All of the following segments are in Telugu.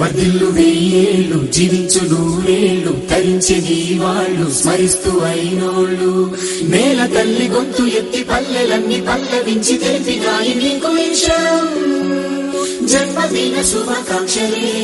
వర్ధిల్లు వెయ్యేళ్ళు జీవించు నూరేళ్ళు తరించి నీ వాళ్ళు స్మరిస్తూ అయినోళ్ళు నేల తల్లి గొంతు ఎత్తి పల్లెలన్నీ పల్లవించి తెలిపినాయి నీకు ఈ క్షణం జన్మదిన శుభాకాంక్షలే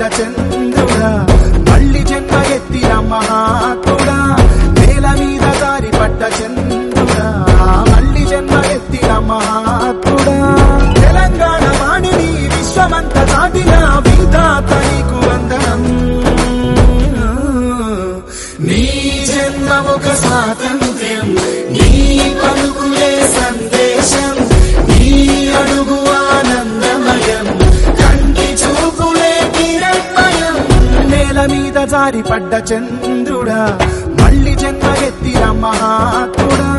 చంద్రుడా మళ్ళీ జన్మ ఎత్తిన మహాత్ముడా నేల మీద దారి పడ్డ చంద్రుడా మళ్ళీ జన్మ ఎత్తిన మహాత్ముడా తెలంగాణ వాణిని విశ్వమంత దాటిన విధాత నీకు వందనం నీ జన్మ ఒక స్వాతంత్ర్యం నీ పలుకులే సందేశం నీ అడుగు ఆనందమయం కంటి చూపులే నేల మీద జారి పడ్డ చంద్రుడా మళ్ళీ జన్మ ఎత్తిన మహాత్ముడా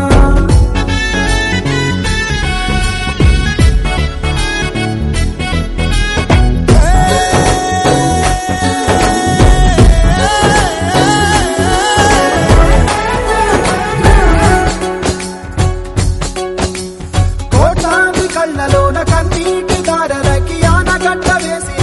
కోట్లాది కళ్ళలోన కన్నీటి దారలకి ఆనగడ్డ వేసి